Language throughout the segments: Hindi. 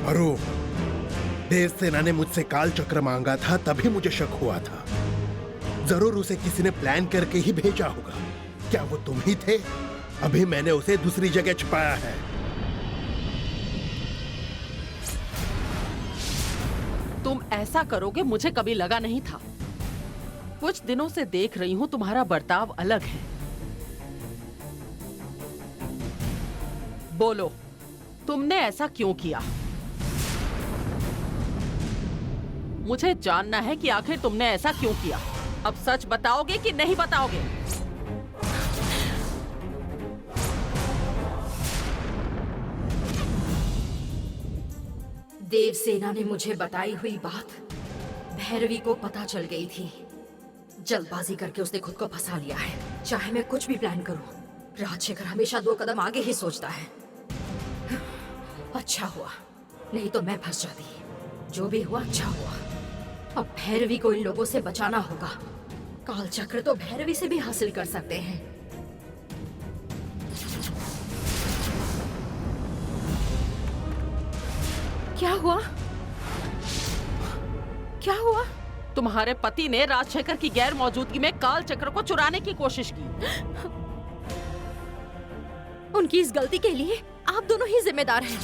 अरुण, देवसेना ने मुझसे काल चक्र मांगा था, तभी मुझे शक हुआ था। जरूर उसे किसी ने प्लान करके ही भेजा होगा। क्या वो तुम ही थे? अभी मैंने उसे दूसरी जगह छुपाया है। तुम ऐसा करोगे मुझे कभी लगा नहीं था। कुछ दिनों से देख रही हूँ तुम्हारा बर्ताव अलग है। बोलो, तुमने ऐसा क्यों किया? मुझे जानना है कि आखिर तुमने ऐसा क्यों किया। अब सच बताओगे कि नहीं बताओगे? देवसेना ने मुझे बताई हुई बात भैरवी को पता चल गई थी। जल्दबाजी करके उसने खुद को फंसा लिया है। चाहे मैं कुछ भी प्लान करूं, राजशेखर हमेशा 2 कदम आगे ही सोचता है। अच्छा हुआ, नहीं तो मैं फंस जाती। जो भी हुआ अच्छा हुआ। अब भैरवी को इन लोगों से बचाना होगा। काल चक्र तो भैरवी से भी हासिल कर सकते हैं। क्या हुआ? क्या हुआ? तुम्हारे पति ने राजशेखर की गैर मौजूदगी में काल चक्र को चुराने की कोशिश की। उनकी इस गलती के लिए आप दोनों ही जिम्मेदार हैं।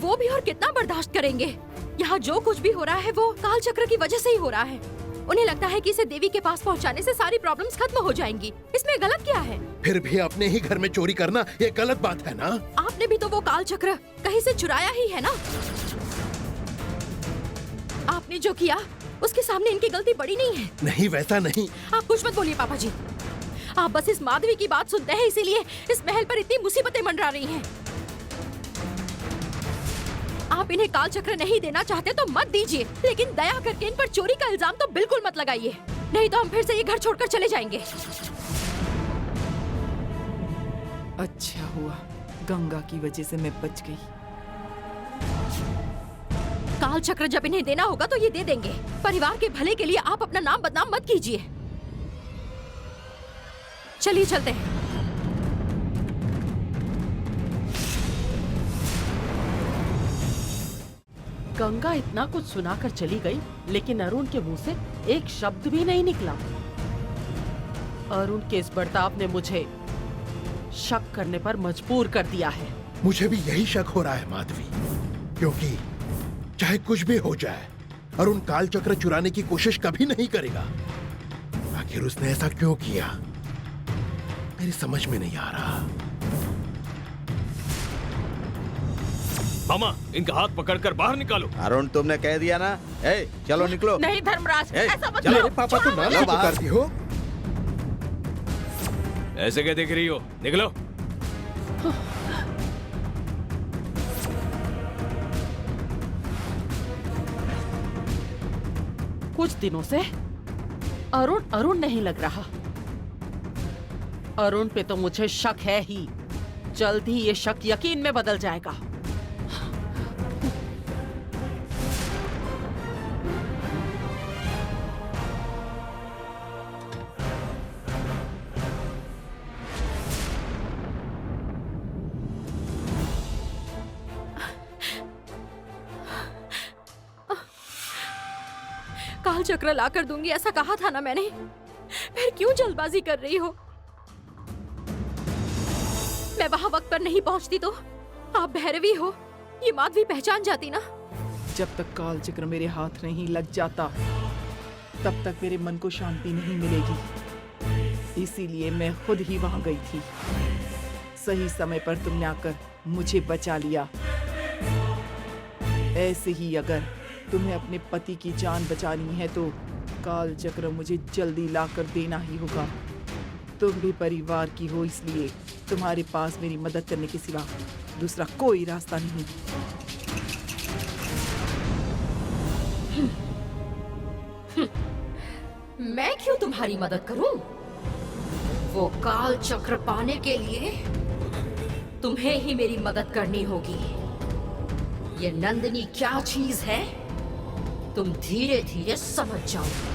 वो भी और कितना बर्दाश्त करेंगे? यहाँ जो कुछ भी हो रहा है वो काल चक्र की वजह से ही हो रहा है। उन्हें लगता है कि इसे देवी के पास पहुँचाने से सारी प्रॉब्लम्स खत्म हो जाएंगी। इसमें गलत क्या है? फिर भी अपने ही घर में चोरी करना ये गलत बात है ना? आपने भी तो वो काल चक्र कहीं से चुराया ही है ना? आपने जो किया उसके सामने इनकी गलती बड़ी नहीं है। नहीं, वैसा नहीं। आप कुछ मत बोलिए पापा जी। आप बस इस माधवी की बात सुनते हैं, इसीलिए इस महल पर इतनी मुसीबतें मंडरा रही हैं। आप इन्हें काल चक्र नहीं देना चाहते तो मत दीजिए, लेकिन दया करके इन पर चोरी का इल्जाम तो बिल्कुल मत लगाइए, नहीं तो हम फिर से ये घर छोड़कर चले जाएंगे। अच्छा हुआ गंगा की वजह से मैं बच गई। काल चक्र जब इन्हें देना होगा तो ये दे देंगे। परिवार के भले के लिए आप अपना नाम बदनाम मत कीजिए। चलिए चलते हैं। गंगा इतना कुछ सुनाकर चली गई, लेकिन अरुण के मुंह से एक शब्द भी नहीं निकला। अरुण के इस बर्ताव ने मुझे शक करने पर मजबूर कर दिया है। मुझे भी यही शक हो रहा है माधवी, क्योंकि चाहे कुछ भी हो जाए, अरुण काल चक्र चुराने की कोशिश कभी नहीं करेगा। आखिर उसने ऐसा क्यों किया, मेरी समझ में नहीं आ रहा। मामा, इनका हाथ पकड़कर बाहर निकालो। अरुण, तुमने कह दिया ना। ए, चलो निकलो। नहीं धर्मराज, ऐसा मत चलो। करो। मेरे पापा तो नाम पुकारती हो। ऐसे क्या देख रही हो? निकलो। कुछ दिनों से अरुण अरुण नहीं लग रहा। अरुण पे तो मुझे शक है ही। जल्द ही ये शक यकीन में बदल जाएगा। काल चक्र लाकर दूंगी ऐसा कहा था ना मैंने, फिर क्यों जल्दबाजी कर रही हो? मैं वहां वक्त पर नहीं पहुंचती तो आप भैरवी हो ये माधवी पहचान जाती ना। जब तक काल चक्र मेरे हाथ नहीं लग जाता तब तक मेरे मन को शांति नहीं मिलेगी। इसीलिए मैं खुद ही वहां गई थी। सही समय पर तुमने आकर मुझे बचा लिया। ऐसे ही अगर तुम्हें अपने पति की जान बचानी है तो काल चक्र मुझे जल्दी लाकर देना ही होगा। तुम भी परिवार की हो, इसलिए तुम्हारे पास मेरी मदद करने के सिवा दूसरा कोई रास्ता नहीं। मैं क्यों तुम्हारी मदद करूं? वो काल चक्र पाने के लिए तुम्हें ही मेरी मदद करनी होगी। ये नंदिनी क्या चीज है तुम धीरे धीरे समझ जाओगे।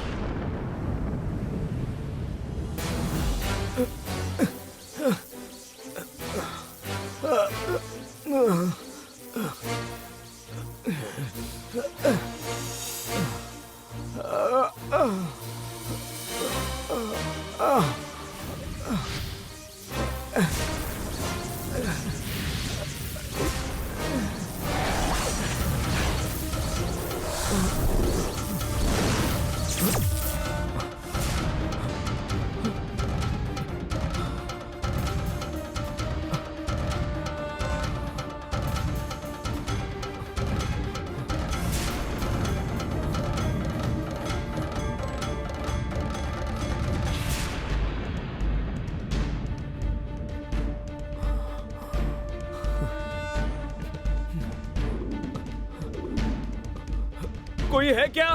कोई है क्या?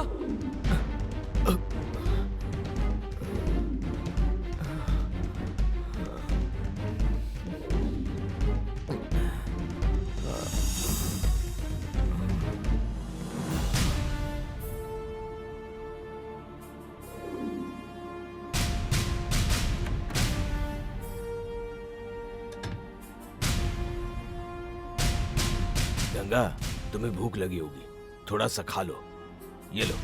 गंगा, तुम्हें भूख लगी होगी, थोड़ा सा खा लो। ये लो।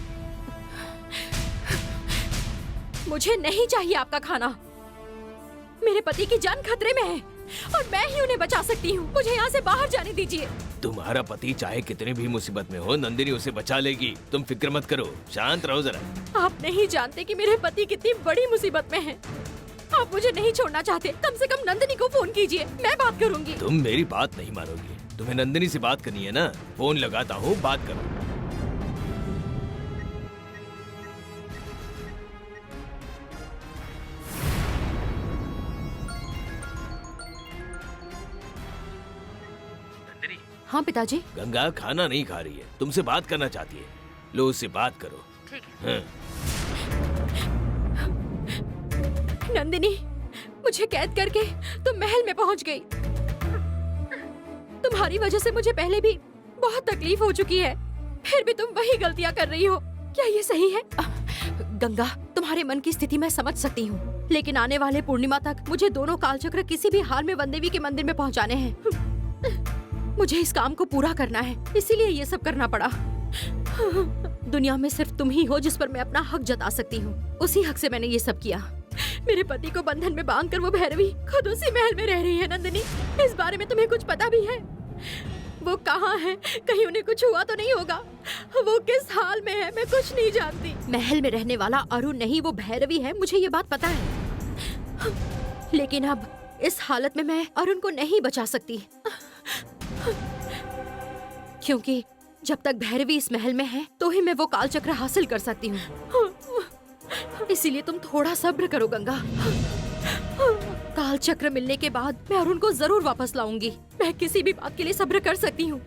मुझे नहीं चाहिए आपका खाना। मेरे पति की जान खतरे में है और मैं ही उन्हें बचा सकती हूँ। मुझे यहाँ से बाहर जाने दीजिए। तुम्हारा पति चाहे कितने भी मुसीबत में हो, नंदिनी उसे बचा लेगी। तुम फिक्र मत करो, शांत रहो जरा। आप नहीं जानते कि मेरे पति कितनी बड़ी मुसीबत में हैं। आप मुझे नहीं छोड़ना चाहते, कम से कम नंदिनी को फोन कीजिए, मैं बात करूंगी। तुम मेरी बात नहीं मानोगी। तुम्हें नंदिनी से बात करनी है ना? फोन लगाता हूँ, बात करो। हाँ पिताजी। गंगा खाना नहीं खा रही है, तुमसे बात करना चाहती है। लो, उससे बात करो। ठीक है। हाँ। नंदिनी, मुझे कैद करके तुम महल में पहुंच गई। तुम्हारी वजह से मुझे पहले भी बहुत तकलीफ हो चुकी है, फिर भी तुम वही गलतियां कर रही हो। क्या ये सही है? गंगा, तुम्हारे मन की स्थिति मैं समझ सकती हूँ, लेकिन आने वाले पूर्णिमा तक मुझे दोनों कालचक्र किसी भी हाल में वनदेवी के मंदिर में पहुँचाने हैं। मुझे इस काम को पूरा करना है, इसीलिए ये सब करना पड़ा। दुनिया में सिर्फ तुम ही हो जिस पर मैं अपना हक जता सकती हूँ। उसी हक से मैंने ये सब किया। मेरे पति को बंधन में बांधकर वो भैरवी खुद उसी महल में रह रही है। नंदिनी, इस बारे में तुम्हें कुछ पता भी है? वो कहाँ है? कहीं उन्हें कुछ हुआ तो नहीं होगा? वो किस हाल में है? मैं कुछ नहीं जानती। महल में रहने वाला अरुण नहीं, वो भैरवी है, मुझे ये बात पता है। लेकिन अब इस हालत में मैं अरुण को नहीं बचा सकती, क्योंकि जब तक भैरवी इस महल में है तो ही मैं वो कालचक्र हासिल कर सकती हूँ। इसीलिए तुम थोड़ा सब्र करो गंगा। कालचक्र मिलने के बाद मैं अरुण को जरूर वापस लाऊंगी। मैं किसी भी बात के लिए सब्र कर सकती हूँ।